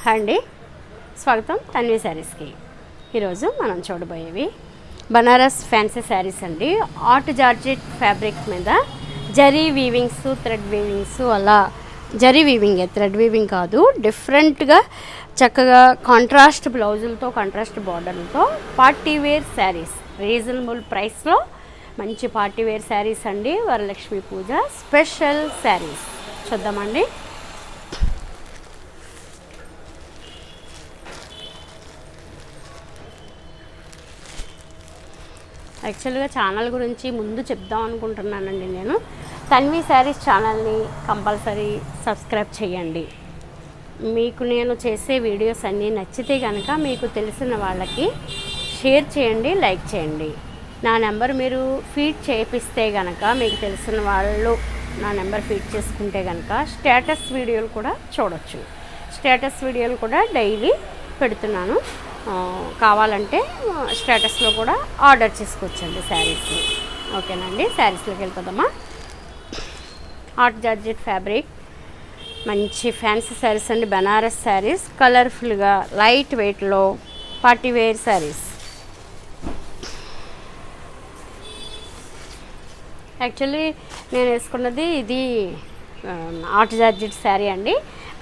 Hi అండి, స్వాగతం తన్వి శారీస్కి. ఈరోజు మనం చూడబోయేవి బనారస్ ఫ్యాన్సీ శారీస్ అండి. ఆర్ట్ జార్జెట్ ఫ్యాబ్రిక్ మీద జరీ వీవింగ్స్, థ్రెడ్ వీవింగ్స్, అలా జరీ వీవింగే, థ్రెడ్ వీవింగ్ కాదు. డిఫరెంట్గా చక్కగా కాంట్రాస్ట్ బ్లౌజులతో, కాంట్రాస్ట్ బార్డర్లతో పార్టీ వేర్ శారీస్, రీజనబుల్ ప్రైస్లో మంచి పార్టీ వేర్ శారీస్ అండి. వరలక్ష్మి పూజ స్పెషల్ శారీస్ చూద్దామండి. యాక్చువల్గా ఛానల్ గురించి ముందు చెప్దాం అనుకుంటున్నానండి. నేను తన్వి శారీస్ ఛానల్ని కంపల్సరీ సబ్స్క్రైబ్ చేయండి. మీకు నేను చేసే వీడియోస్ అన్నీ నచ్చితే కనుక మీకు తెలిసిన వాళ్ళకి షేర్ చేయండి, లైక్ చేయండి. నా నెంబర్ మీరు ఫీడ్ చేపిస్తే కనుక, మీకు తెలిసిన వాళ్ళు నా నెంబర్ ఫీడ్ చేసుకుంటే కనుక స్టేటస్ వీడియోలు కూడా చూడొచ్చు. స్టేటస్ వీడియోలు కూడా డైలీ పెడుతున్నాను. కావాలంటే స్టేటస్లో కూడా ఆర్డర్ చేసుకోవచ్చండి శారీస్. ఓకేనండి, శారీస్లోకి వెళ్ళిపోదామా. ఆర్ట్ జార్జెట్ ఫ్యాబ్రిక్ మంచి ఫ్యాన్సీ శారీస్ అండి. బనారస్ శారీస్, కలర్ఫుల్గా లైట్ వెయిట్లో పార్టీ వేర్ శారీస్. యాక్చువల్లీ నేను వేసుకున్నది ఇది ఆర్ట్ జార్జెట్ శారీ అండి.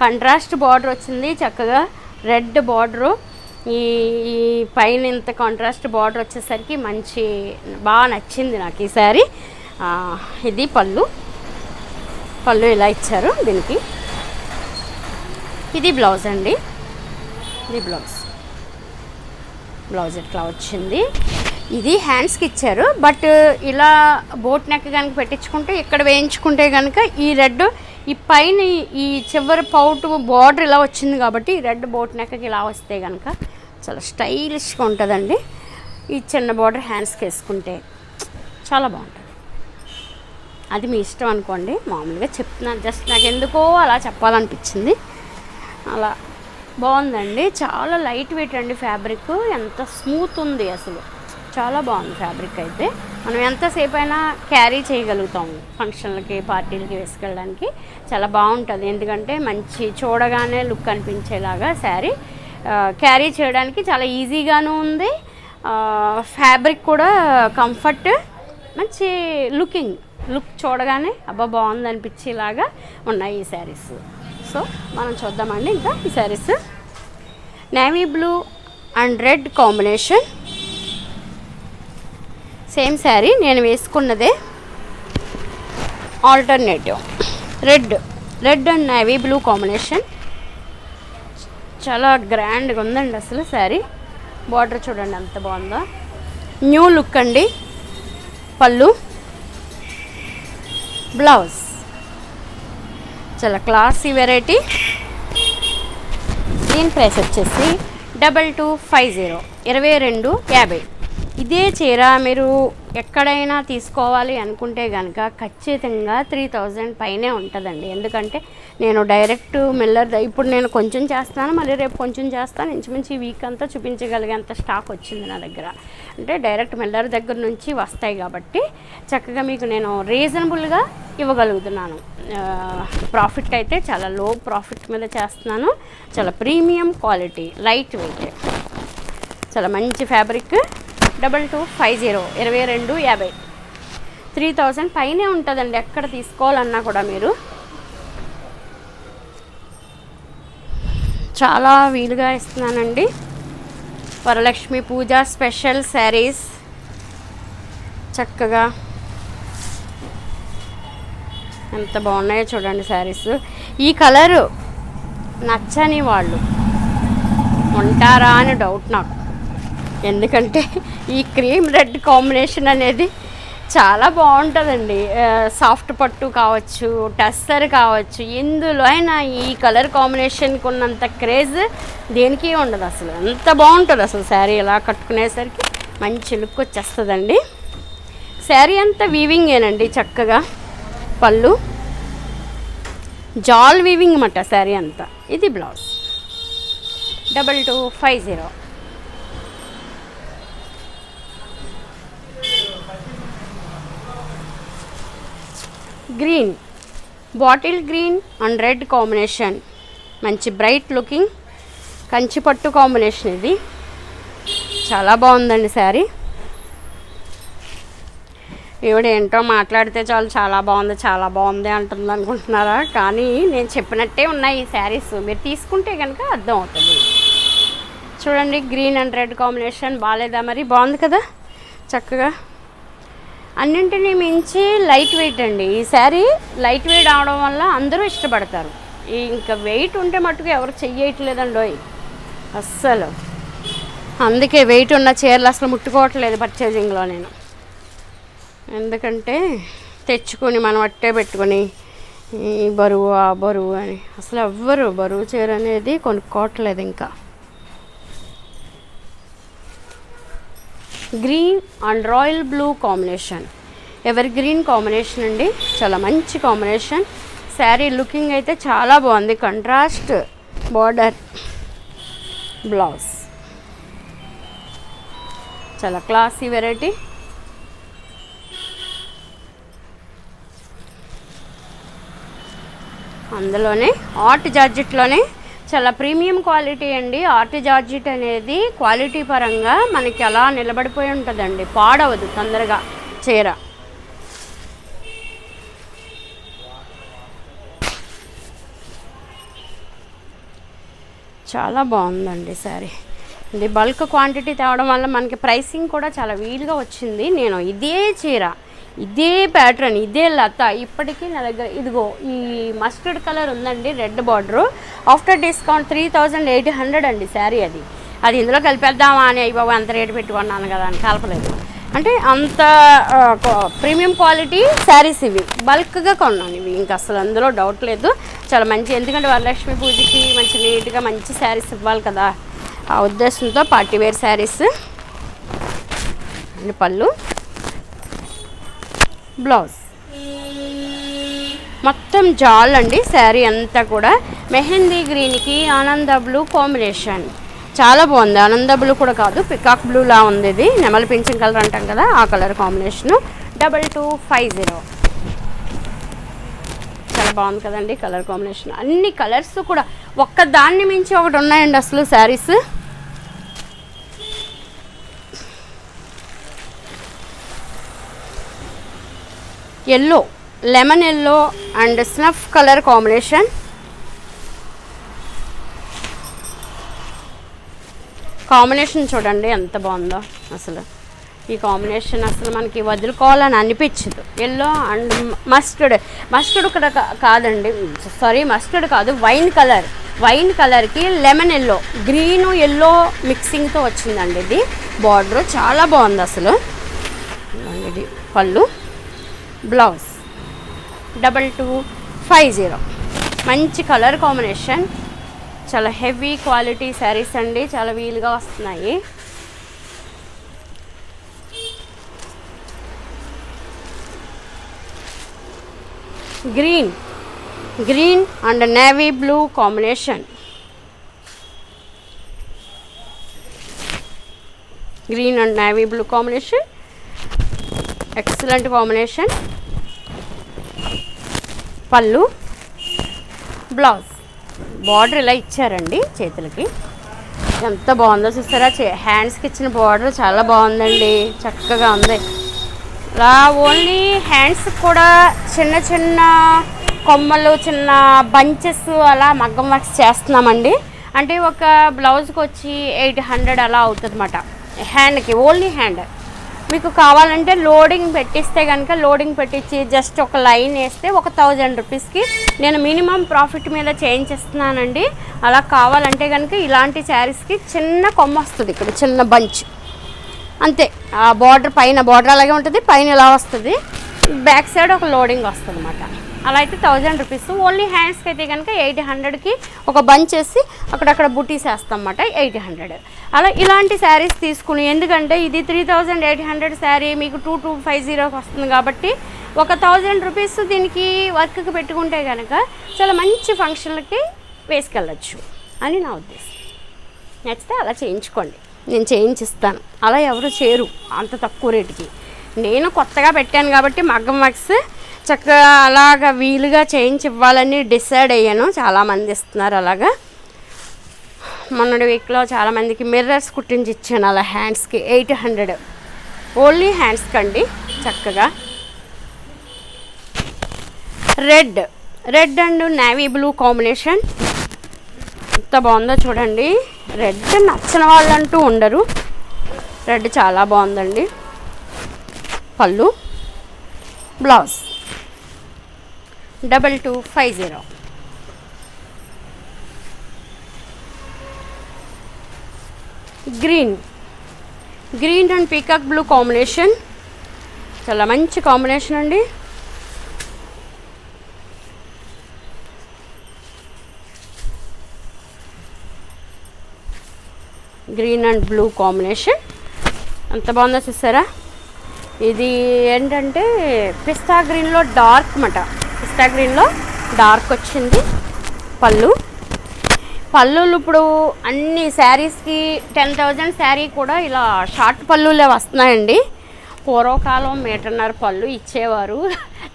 కంట్రాస్ట్ బార్డర్ వచ్చింది, చక్కగా రెడ్ బార్డరు. ఈ పైన ఇంత కాంట్రాస్ట్ బార్డర్ వచ్చేసరికి మంచి బాగా నచ్చింది నాకు ఈ శారీ. ఇది పళ్ళు ఇలా ఇచ్చారు దీనికి. ఇది బ్లౌజ్ అండి. ఇది బ్లౌజ్ ఇట్లా వచ్చింది. ఇది హ్యాండ్స్కి ఇచ్చారు, బట్ ఇలా బోట్ నెక్ కనుక పెట్టించుకుంటే, ఇక్కడ వేయించుకుంటే కనుక ఈ రెడ్ ఈ పైన ఈ చివరి పౌట్ బార్డర్ ఇలా వచ్చింది కాబట్టి ఈ రెడ్ బోట్ నెక్కి ఇలా వస్తే కనుక చాలా స్టైలిష్గా ఉంటుందండి. ఈ చిన్న బార్డర్ హ్యాండ్స్కి వేసుకుంటే చాలా బాగుంటుంది. అది మీ ఇష్టం అనుకోండి, మామూలుగా చెప్తున్నాను. జస్ట్ నాకు ఎందుకో అలా చెప్పాలనిపించింది. అలా బాగుందండి. చాలా లైట్ వెయిట్ అండి ఫ్యాబ్రిక్. ఎంత స్మూత్ ఉంది అసలు, చాలా బాగుంది ఫ్యాబ్రిక్. అయితే మనం ఎంతసేపు అయినా క్యారీ చేయగలుగుతాము. ఫంక్షన్లకి, పార్టీలకి వేసుకెళ్ళడానికి చాలా బాగుంటుంది. ఎందుకంటే మంచి చూడగానే లుక్ అనిపించేలాగా శారీ క్యారీ చేయడానికి చాలా ఈజీగాను ఉంది. ఫ్యాబ్రిక్ కూడా కంఫర్ట్, మంచి లుక్ చూడగానే అబ్బా బాగుంది అనిపించేలాగా ఉన్నాయి ఈ శారీస్. సో మనం చూద్దామండి. ఇంకా ఈ saris navy blue and red combination. Same sari నేను వేసుకున్నదే, alternative red and navy blue combination. చాలా గ్రాండ్గా ఉందండి అసలు శారీ. బార్డర్ చూడండి ఎంత బాగుందో. న్యూ లుక్ అండి. పళ్ళు, బ్లౌజ్ చాలా క్లాసీ వెరైటీ. దీని ప్రైస్ వచ్చేసి 2250, 2250. ఇదే చీర మీరు ఎక్కడైనా తీసుకోవాలి అనుకుంటే కనుక ఖచ్చితంగా 3000 పైనే ఉంటుందండి. ఎందుకంటే నేను డైరెక్ట్ మిల్లర్ ఇప్పుడు నేను కొంచెం చేస్తాను, మళ్ళీ రేపు కొంచెం చేస్తాను. ఇంచుమించు ఈ వీక్ అంతా చూపించగలిగేంత స్టాక్ వచ్చింది నా దగ్గర. అంటే డైరెక్ట్ మిల్లర్ దగ్గర నుంచి వస్తాయి కాబట్టి చక్కగా మీకు నేను రీజనబుల్గా ఇవ్వగలుగుతున్నాను. ప్రాఫిట్ అయితే చాలా లో ప్రాఫిట్ మీద చేస్తున్నాను. చాలా ప్రీమియం క్వాలిటీ, లైట్ వెయిట్, చాలా మంచి ఫ్యాబ్రిక్. 2250, 2250, 3000 పైనే ఉంటుందండి ఎక్కడ తీసుకోవాలన్నా కూడా. మీరు చాలా వీలుగా ఇస్తున్నానండి. వరలక్ష్మి పూజ స్పెషల్ శారీస్. చక్కగా ఎంత బాగున్నాయో చూడండి శారీస్. ఈ కలరు నచ్చని వాళ్ళు ఉంటారా అని డౌట్ నాకు. ఎందుకంటే ఈ క్రీమ్ రెడ్ కాంబినేషన్ అనేది చాలా బాగుంటుందండి. సాఫ్ట్ పట్టు కావచ్చు, టస్సర్ కావచ్చు, ఎందులో అయినా ఈ కలర్ కాంబినేషన్కి ఉన్నంత క్రేజ్ దేనికి ఉండదు అసలు. ఎంత బాగుంటుంది అసలు శారీ. ఇలా కట్టుకునేసరికి మంచి లుక్ వచ్చేస్తుందండి. శారీ అంతా వీవింగేనండి చక్కగా. పళ్ళు జాల్ వీవింగ్ అన్నమాట శారీ అంతా. ఇది blouse. 2250. Green, bottle green and red combination. మంచి బ్రైట్ లుకింగ్ కంచి పట్టు కాంబినేషన్ ఇది. చాలా బాగుందండి శారీ. ఈవిడ ఏంటో మాట్లాడితే చాలు చాలా బాగుంది అంటుంది అనుకుంటున్నారా? కానీ నేను చెప్పినట్టే ఉన్నాయి ఈ శారీస్. మీరు తీసుకుంటే కనుక అర్థం అవుతుంది. చూడండి, గ్రీన్ అండ్ రెడ్ కాంబినేషన్ బాగాలేదా? మరి బాగుంది కదా చక్కగా. అన్నింటినీ మించి లైట్ వెయిట్ అండి ఈ శారీ. లైట్ వెయిట్ అవడం వల్ల అందరూ ఇష్టపడతారు. ఇంకా వెయిట్ ఉంటే మట్టుకు ఎవరు చెయ్యట్లేదండోయ్ అస్సలు. అందుకే వెయిట్ ఉన్న చీరలు అసలు ముట్టుకోవట్లేదు పర్చేజింగ్లో నేను. ఎందుకంటే తెచ్చుకొని మనం అట్టే పెట్టుకొని ఈ బరువు ఆ బరువు అని అసలు ఎవ్వరు బరువు చీర అనేది కొనుక్కోవట్లేదు. ఇంకా green and royal blue combination, ever green combination అండి. చాలా మంచి కాంబినేషన్. శారీ లుకింగ్ అయితే చాలా బాగుంది. కంట్రాస్ట్ బార్డర్, బ్లౌజ్ చాలా క్లాసీ వెరైటీ. అందులోనే ఆర్ట్ జార్జెట్లోనే చాలా ప్రీమియం క్వాలిటీ అండి. ఆర్ట్ జార్జెట్ అనేది క్వాలిటీ పరంగా మనకి అలా నిలబడిపోయి ఉంటుందండి, పాడవదు తొందరగా చీర. చాలా బాగుందండి శారీ. ఇది బల్క్ క్వాంటిటీ తేవడం వల్ల మనకి ప్రైసింగ్ కూడా చాలా వీలుగా వచ్చింది. నేను ఇదే చీర, ఇదే ప్యాటర్న్, ఇదే లత ఇప్పటికీ నా దగ్గర ఇదిగో ఈ మస్టర్డ్ కలర్ ఉందండి, రెడ్ బార్డరు. ఆఫ్టర్ డిస్కౌంట్ 3800 అండి శారీ. అది ఇందులో కలిపేద్దామా అని అయ్యి బాబు అంత రేటు పెట్టుకున్నాను కదా అని కలపలేదు. అంటే అంత ప్రీమియం క్వాలిటీ శారీస్ ఇవి. బల్క్గా కొన్నాను ఇవి, ఇంకా అసలు అందులో డౌట్ లేదు. చాలా మంచి, ఎందుకంటే వరలక్ష్మి పూజకి మంచి నీట్గా మంచి శారీస్ ఇవ్వాలి కదా, ఆ ఉద్దేశంతో పార్టీ వేర్ శారీస్. అండ్ పళ్ళు, బ్లౌజ్ మొత్తం జాల్ అండి. శారీ అంతా కూడా మెహందీ గ్రీన్కి ఆనంద బ్లూ కాంబినేషన్. చాలా బాగుంది. ఆనంద బ్లూ కూడా కాదు, పికాక్ బ్లూలా ఉంది. ఇది నెమలి పింఛన్ కలర్ అంటాం కదా, ఆ కలర్ కాంబినేషను. 2250. చాలా బాగుంది కదండి కలర్ కాంబినేషన్. అన్ని కలర్స్ కూడా ఒక్క దాన్ని మించి ఒకటి ఉన్నాయండి అసలు saris. Yellow, lemon yellow and snuff colour combination. Combination చూడండి ఎంత బాగుందో అసలు. ఈ కాంబినేషన్ అసలు మనకి వదులుకోవాలని అనిపించదు. ఎల్లో అండ్ మస్టర్డ్ కూడా కాదండి, సారీ మస్టర్డ్ కాదు, వైన్ కలర్కి లెమన్ ఎల్లో, గ్రీను ఎల్లో మిక్సింగ్తో వచ్చిందండి ఇది. బార్డర్ చాలా బాగుంది అసలు. ఇది పళ్ళు, బ్లౌజ్ 2250. మంచి కలర్ కాంబినేషన్. చాలా హెవీ క్వాలిటీ శారీస్ అండి, చాలా వీలుగా వస్తున్నాయి. Green and navy blue combination. Green and navy blue combination, excellent combination. పళ్ళు, బ్లౌజ్, బార్డర్ ఇలా ఇచ్చారండి చేతులకి. ఎంత బాగుందో చూస్తారా, హ్యాండ్స్కి ఇచ్చిన బార్డర్ చాలా బాగుందండి, చక్కగా ఉంది. ఇలా ఓన్లీ హ్యాండ్స్కి కూడా చిన్న చిన్న కొమ్మలు, చిన్న బంచెస్ అలా మగ్గం వర్క్స్ చేస్తున్నామండి. అంటే ఒక బ్లౌజ్కి వచ్చి 800 అలా అవుతుంది అన్నమాట హ్యాండ్కి, ఓన్లీ హ్యాండ్. మీకు కావాలంటే లోడింగ్ పెట్టిస్తే కనుక లోడింగ్ పెట్టించి జస్ట్ ఒక లైన్ వేస్తే ఒక 1000 రూపీస్కి నేను మినిమం ప్రాఫిట్ మీద చేయించేస్తున్నానండి. అలా కావాలంటే కనుక ఇలాంటి శారీస్కి చిన్న కొమ్మ వస్తుంది, ఇక్కడ చిన్న బంచ్ అంతే. ఆ బార్డర్ పైన బార్డర్ అలాగే ఉంటుంది, పైన ఇలా వస్తుంది, బ్యాక్ సైడ్ ఒక లోడింగ్ వస్తుంది అన్నమాట. అలా అయితే 1000 రూపీస్. ఓన్లీ హ్యాండ్స్కి అయితే కనుక 800కి ఒక బంచ్ వేసి అక్కడక్కడ బుటీస్ వేస్తాం అన్నమాట, 800. అలా ఇలాంటి శారీస్ తీసుకుని, ఎందుకంటే ఇది 3800 శారీ మీకు 2250కి వస్తుంది కాబట్టి ఒక 1000 రూపీస్ దీనికి వర్క్కి పెట్టుకుంటే కనుక చాలా మంచి ఫంక్షన్లకి వేసుకెళ్ళచ్చు అని నా ఉద్దేశం. నచ్చితే అలా చేయించుకోండి, నేను చేయించిస్తాను. అలా ఎవరు చేయరు అంత తక్కువ రేటుకి. నేను కొత్తగా పెట్టాను కాబట్టి మగ్గం వర్క్స్ చక్కగా అలాగా వీలుగా చేయించి ఇవ్వాలని డిసైడ్ అయ్యాను. చాలామంది ఇస్తున్నారు అలాగా. మొన్నటి వీక్లో చాలామందికి మిర్రర్స్ కుట్టించి ఇచ్చాను అలా హ్యాండ్స్కి 800 ఓన్లీ హ్యాండ్స్కి అండి. చక్కగా red and navy blue combination ఎంత బాగుందో చూడండి. రెడ్ నచ్చని వాళ్ళంటూ ఉండరు. రెడ్ చాలా బాగుందండి. పళ్ళు, blouse 2250. Green and peacock blue combination చాలా మంచి కాంబినేషన్ అండి. గ్రీన్ అండ్ బ్లూ కాంబినేషన్ ఎంత బాగుందో చూసారా. ఇది ఏంటంటే పిస్తా గ్రీన్లో డార్క్ మాట. పిస్తా గ్రీన్లో డార్క్ వచ్చింది. పళ్ళులు ఇప్పుడు అన్ని శారీస్కి 10,000 శారీ కూడా ఇలా షార్ట్ పళ్ళులే వస్తున్నాయండి. పూర్వకాలం 1.5 మీటర్ పళ్ళు ఇచ్చేవారు.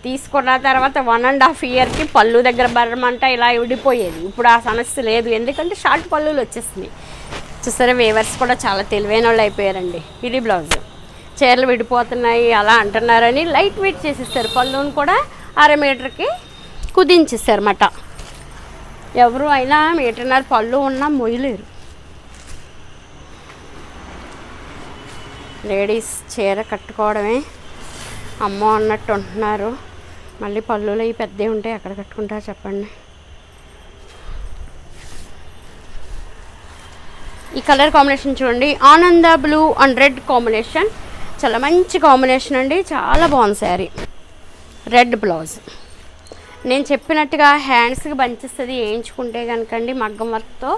తీసుకున్న తర్వాత 1.5 ఇయర్కి పళ్ళు దగ్గర బర్రమంట ఇలా విడిపోయేది. ఇప్పుడు ఆ సమస్య లేదు, ఎందుకంటే షార్ట్ పళ్ళులు వచ్చేసినాయి. చూసారా, వేవర్స్ కూడా చాలా తెలివైన వాళ్ళు అయిపోయారండి. ఇది బ్లౌజ్. చీరలు విడిపోతున్నాయి అలా అంటున్నారని లైట్ వెయిట్ చేసేసారు. పళ్ళును కూడా 1/2 మీటర్కి కుదించేసారు అన్నమాట. ఎవరు అయినా 1.5 మీటర్ పళ్ళు ఉన్నా మొయ్యలేరు. లేడీస్ చీర కట్టుకోవడమే అమ్మో అన్నట్టు ఉంటున్నారు. మళ్ళీ పళ్ళులు అవి పెద్దవి ఉంటాయి, ఎక్కడ కట్టుకుంటారు చెప్పండి. ఈ కలర్ కాంబినేషన్ చూడండి, ఆనంద బ్లూ అండ్ రెడ్ కాంబినేషన్ చాలా మంచి కాంబినేషన్ అండి. చాలా బాగుంది శారీ. Red blouse. నేను చెప్పినట్టుగా హ్యాండ్స్కి బంచెస్తుంది వేయించుకుంటే కనుకండి మగ్గం వర్క్తో,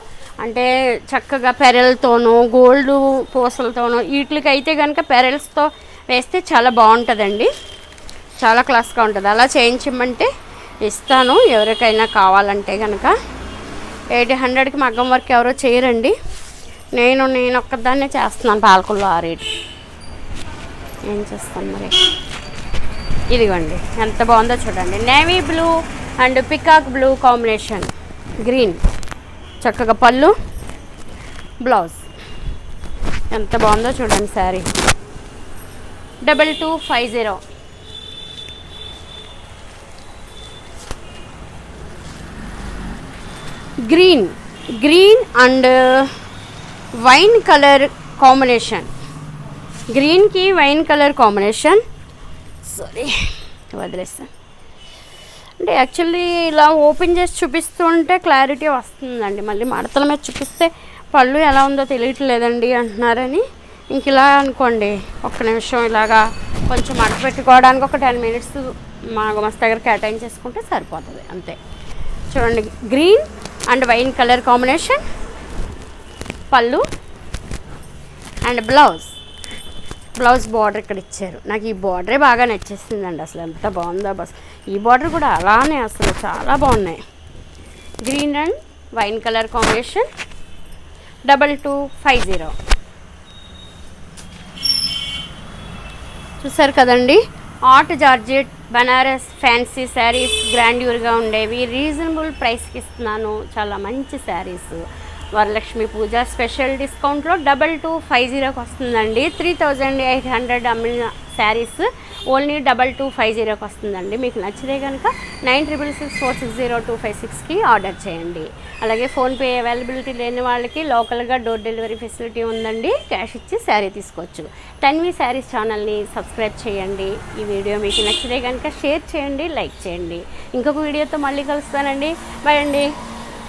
అంటే చక్కగా పెరల్తోనూ గోల్డ్ పూసలతోనూ వీటికి అయితే కనుక పెరల్స్తో వేస్తే చాలా బాగుంటుందండి. చాలా క్లాస్గా ఉంటుంది. అలా చేయించమంటే ఇస్తాను ఎవరికైనా కావాలంటే కనుక. 800కి మగ్గం వర్క్ ఎవరో చేయరండి. నేను ఒక్కదాన్నే చేస్తున్నాను. పాలకుల్లో ఆ రేటు ఏం చేస్తాను మరి. ఇదిగోండి ఎంత బాగుందో చూడండి. Navy blue and peacock blue combination. Green. చక్కగా పళ్ళు, బ్లౌజ్ ఎంత బాగుందో చూడండి sari. 2250. Green and wine colour combination. గ్రీన్కి వైన్ కలర్ కాంబినేషన్. సారీ వదిలేస్తాను. అంటే యాక్చువల్లీ ఇలా ఓపెన్ చేసి చూపిస్తుంటే క్లారిటీ వస్తుందండి. మళ్ళీ మడతల మీద చూపిస్తే పళ్ళు ఎలా ఉందో తెలియట్లేదండి అంటున్నారని ఇంక ఇలా అనుకోండి. ఒక్క నిమిషం ఇలాగా కొంచెం మడత పెట్టుకోవడానికి ఒక 10 minutes మా గుమస్తా దగ్గర కేటాయించేసుకుంటే సరిపోతుంది అంతే. చూడండి, green and wine colour combination. పళ్ళు అండ్ బ్లౌజ్ బార్డర్ ఇక్కడ ఇచ్చారు. నాకు ఈ బార్డరే బాగా నచ్చేసిందండి. అసలు ఎంత బాగుందో బస్. ఈ బార్డర్ కూడా అలానే అసలు చాలా బాగున్నాయి. Green and wine colour combination. 2250. చూసారు కదండి, art georgette Banaras fancy saris గ్రాండ్యూర్గా ఉండేవి రీజనబుల్ ప్రైస్కి ఇస్తున్నాను. చాలా మంచి శారీస్. వరలక్ష్మి పూజ స్పెషల్ డిస్కౌంట్లో 2250కి వస్తుందండి. 3800 అమ్మిన శారీస్ ఓన్లీ 2250కి వస్తుందండి. మీకు నచ్చితే కనుక 9664602556కి ఆర్డర్ చేయండి. అలాగే ఫోన్పే అవైలబిలిటీ లేని వాళ్ళకి లోకల్గా డోర్ డెలివరీ ఫెసిలిటీ ఉందండి. క్యాష్ ఇచ్చి శారీ తీసుకోవచ్చు. తన్వి శారీస్ ఛానల్ని సబ్స్క్రైబ్ చేయండి. ఈ వీడియో మీకు నచ్చితే కనుక షేర్ చేయండి, లైక్ చేయండి. ఇంకొక వీడియోతో మళ్ళీ కలుస్తానండి. బాయ్ అండి.